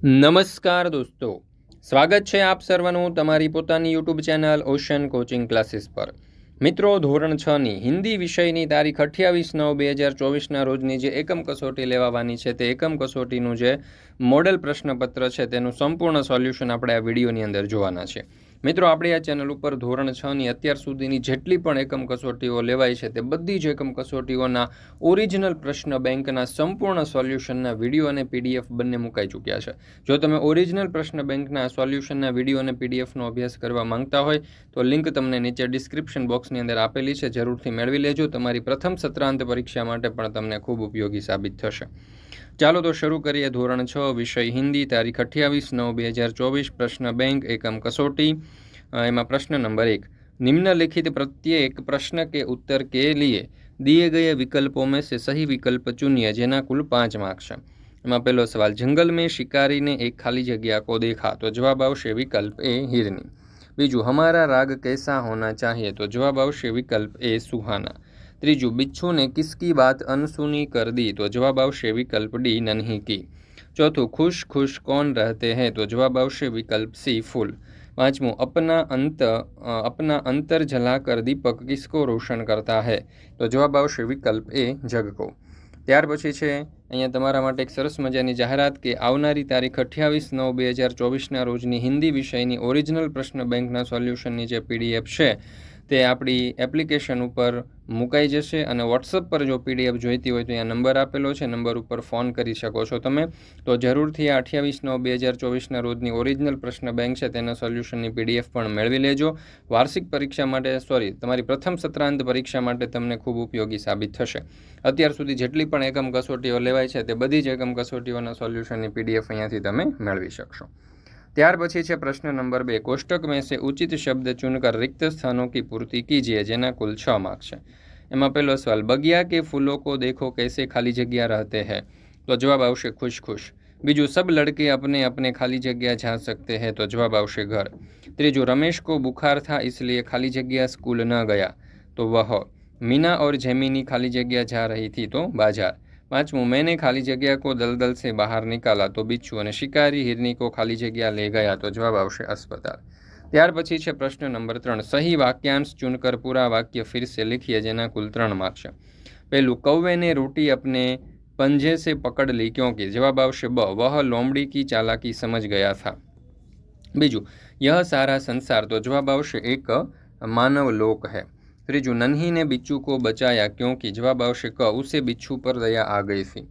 નમસ્કાર દોસ્તો, સ્વાગત છે આપ સર્વનું તમારી પોતાની YouTube channel ocean coaching classes પર। મિત્રો, ધોરણ 6ની હિન્દી વિષયની તારીખ 28/9/2024ના રોજની જે એકમ કસોટી લેવાવાની છે તે એકમ કસોટીનું જે મોડેલ પ્રશ્નપત્ર છે તેનું સંપૂર્ણ સોલ્યુશન આપણે આ વિડીયોની અંદર જોવાના છે। મિત્રો, આપણી આ ચેનલ ઉપર ધોરણ 6ની અત્યાર સુધીની જેટલી પણ એકમ કસોટીઓ લેવાય છે તે બધી જ એકમ કસોટીઓના ઓરિજિનલ પ્રશ્ન બેંકના સંપૂર્ણ સોલ્યુશનના વિડીયો અને પીડીએફ બંને મુકાઈ ચૂક્યા છે। જો તમે ઓરિજિનલ પ્રશ્ન બેંકના સોલ્યુશનના વિડીયો અને પીડીએફનો અભ્યાસ કરવા માંગતા હોય તો લિંક તમને નીચે ડિસ્ક્રિપ્શન બોક્સની અંદર આપેલી છે, જરૂરથી મેળવી લેજો। તમારી પ્રથમ સત્રાંત પરીક્ષા માટે પણ તમને ખૂબ ઉપયોગી સાબિત થશે। ચાલો તો શરૂ કરીએ। ધોરણ 6 વિષય હિન્દી, તારીખ 28/9/2024, प्रश्न बैंक एकम कसौटी। एमा प्रश्न नंबर 1, निम्नलिखित प्रत्येक प्रश्न के उत्तर के लिए दिए गए विकल्पों में से सही विकल्प चुनिए, जेना कुल 5 मार्क्स है। एमा पहलो सवाल, जंगल में शिकारी ने एक खाली जगह को देखा, तो जवाब आवशे विकल्प ए हिरनी। बीजू, हमारा राग कैसा होना चाहिए, तो जवाब आवशे विकल्प ए सुहाना। त्रीजू, बिच्छू ने किसकी बात अनसुनी कर दी, तो जवाब आवशे विकल्प डी नन्ही की। चौथुं, खुश खुश कौन रहते हैं, तो जवाब आवशे विकल्प सी फूल। पांचमું, अपना अंतर जलाकर दीपक किसको रोशन करता है, तो जवाब आवशे विकल्प ए जग को। ત્યાર પછી છે અહીંયા તમારા માટે એક સરસ મજાની જાહેરાત કે આવનારી તારીખ 28/9/2024ના રોજની હિન્દી વિષયની ઓરિજિનલ પ્રશ્ન બેંકના સોલ્યુશનની જે પીડીએફ છે તે આપણી એપ્લિકેશન ઉપર મુકાઈ જશે અને વોટ્સઅપ પર જો પીડીએફ જોઈતી હોય તો અહીંયા નંબર આપેલો છે, નંબર ઉપર ફોન કરી શકો છો તમે। તો જરૂરથી આ 28/9/2024ના રોજની ઓરિજિનલ પ્રશ્ન બેંક છે તેના સોલ્યુશનની પીડીએફ પણ મેળવી લેજો। વાર્ષિક પરીક્ષા માટે તમારી પ્રથમ સત્રાંત પરીક્ષા માટે તમને ખૂબ ઉપયોગી સાબિત થશે। અત્યાર સુધી જેટલી પણ એકમ કસોટીઓ લેવાય છે તે બધી જ એકમ કસોટીઓના સોલ્યુશનની પીડીએફ અહીંયાથી તમે મેળવી શકશો। ત્યાર પછી છે પ્રશ્ન નંબર 2, कोष्टक में से उचित शब्द चुनकर रिक्त स्थानों की पूर्ति कीजिए, जेना कुल 6 मार्क्स है। एमा पहलो सवाल, बगिया के फूलों को देखो कैसे खाली जगह रहते हैं, तो जवाब आवशे खुश खुश। बीजू, सब लड़के अपने अपने खाली जगह जा सकते हैं, तो जवाब आवशे घर। त्रीजू, रमेश को बुखार था इसलिए खाली जगह स्कूल न गया, तो वह। मीना और जेमिनी खाली जगह जा रही थी, तो बाजार। पांचमું, मैंने खाली जगह को दलदल से बाहर निकाला, तो बिच्छू। અને शिकारी हिरनी को खाली जगह ले गया, तो जवाब आवशे अस्पताल। ત્યાર પછી છે પ્રશ્ન નંબર 3, सही वाक्यांश चुनकर पूरा वाक्य फिर से लिखिए, जेना कुल 3 मार्क्स है। पहलू, कौवे ने रोटी अपने पंजे से पकड़ ली क्योंकि, जवाब आवशे ब, वह लोमड़ी की चालाकी समझ गया था। बीजू, यह सारा संसार, तो जवाब आवशे एक मानव लोक है। त्रीजू, नन्ही ने बिच्छू को बचाया क्योंकि, जवाब आवशे क, उसे बिच्छू पर दया आ गई थी।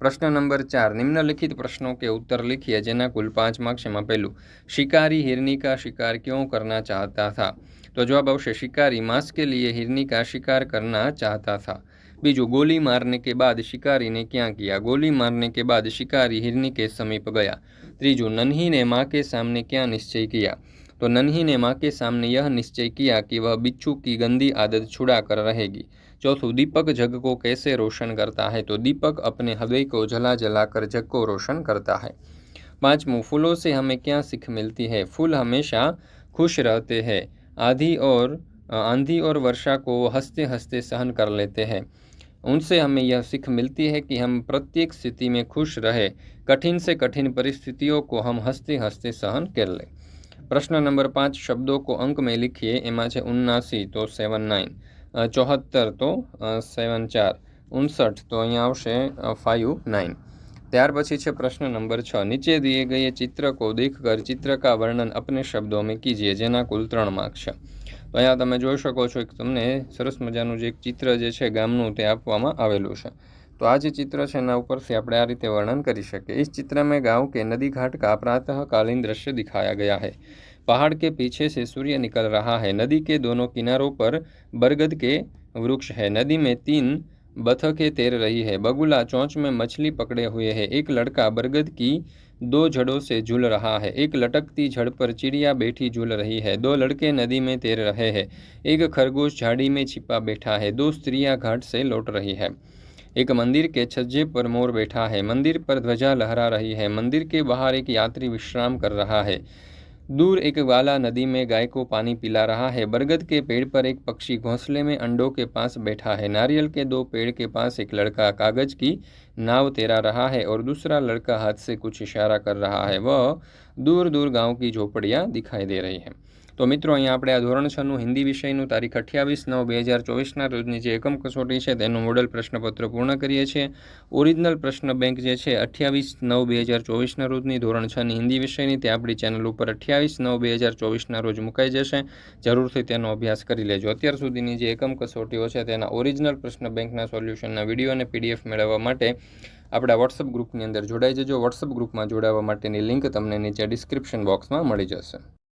प्रश्न नंबर 4, निम्नलिखित प्रश्नों के उत्तर लिखिए, जेना कुल 5 मार्क्स। में पहलू, शिकारी हिरनी का शिकार क्यों करना चाहता था, तो जवाब आवशे शिकारी मांस के लिए हिरनी का शिकार करना चाहता था। बीजू, गोली मारने के बाद शिकारी ने क्या किया, गोली मारने के बाद शिकारी हिरनी के समीप गया। त्रीजू, नन्ही ने माँ के सामने क्या निश्चय किया, तो नन्ही ने माँ के सामने यह निश्चय किया कि वह बिच्छू की गंदी आदत छुड़ा कर रहेगी। चौथुं, दीपक जग को कैसे रोशन करता है, तो दीपक अपने हृदय को जला जला कर जग को रोशन करता है। पांचवुं, फूलों से हमें क्या सीख मिलती है, फूल हमेशा खुश रहते हैं, आंधी और वर्षा को हंसते हंसते सहन कर लेते हैं। उनसे हमें यह सीख मिलती है कि हम प्रत्येक स्थिति में खुश रहे, कठिन से कठिन परिस्थितियों को हम हंसते हंसते सहन कर लें। प्रश्न नंबर 5, शब्दों को अंक में लिखिए। एमा छे 79 तो 79, 74 तो 74, 59 तो अहीं आवशे 59। ત્યાર પછી છે પ્રશ્ન નંબર 6, नीचे दिए गए चित्र को देखकर चित्र का वर्णन अपने शब्दों में कीजिए, જેના કુલ 3 માર્ક્સ છે। તો અહીંયા તમે જોઈ શકો છો કે તમને સરસ મજાનું જે એક ચિત્ર જે છે ગામનું તે આપવામાં આવેલું છે। तो आज चित्र है ना ऊपर से આપણે આ રીતે વર્ણન કરી શકીએ। इस चित्र में गांव के नदी घाट का प्रातःकालीन दृश्य दिखाया गया है। पहाड़ के पीछे से सूर्य निकल रहा है। नदी के दोनों किनारों पर बरगद के वृक्ष है। नदी में 3 बतखें तैर रही है। बगुला चोंच में मछली पकड़े हुए है। एक लड़का बरगद की 2 जड़ों से झूल रहा है। एक लटकती जड़ पर चिड़िया बैठी झूल रही है। 2 लड़के नदी में तैर रहे हैं। एक खरगोश झाड़ी में छिपा बैठा है। 2 स्त्रियां घाट से लौट रही है। एक मंदिर के छज्जे पर मोर बैठा है। मंदिर पर ध्वजा लहरा रही है। मंदिर के बाहर एक यात्री विश्राम कर रहा है। दूर एक वाला नदी में गाय को पानी पिला रहा है। बरगद के पेड़ पर एक पक्षी घोंसले में अंडों के पास बैठा है। नारियल के 2 पेड़ के पास एक लड़का कागज की नाव तैरा रहा है और दूसरा लड़का हाथ से कुछ इशारा कर रहा है। वह दूर दूर गांव की झोपड़ियाँ दिखाई दे रही हैं। तो मित्रों, અહીંયા આપણે આ ધોરણ 6નું હિન્દી વિષયનું તારીખ 28/9/2024ના રોજની જે એકમ કસોટી છે તેનું મોડલ પ્રશ્નપત્ર પૂર્ણ કરીએ છીએ. ઓરિજિનલ પ્રશ્ન બેંક જે છે 28/9/2024ના રોજની ધોરણ 6ની હિન્દી વિષયની તે આપણી ચેનલ ઉપર 28/9/2024ના રોજ મુકાઈ જશે. જરૂરથી તેનો અભ્યાસ કરી લેજો. અત્યાર સુધીની જે એકમ કસોટીઓ છે તેના ઓરિજિનલ પ્રશ્ન બેંકના સોલ્યુશનના વિડીયો અને પીડીએફ મેળવવા માટે આપણા વોટ્સઅપ ગ્રુપની અંદર જોડાઈ જજો. વોટ્સઅપ ગ્રુપમાં જોડાવા માટેની લિંક તમને નીચે ડિસ્ક્રિપ્શન બોક્સમાં મળી જશે.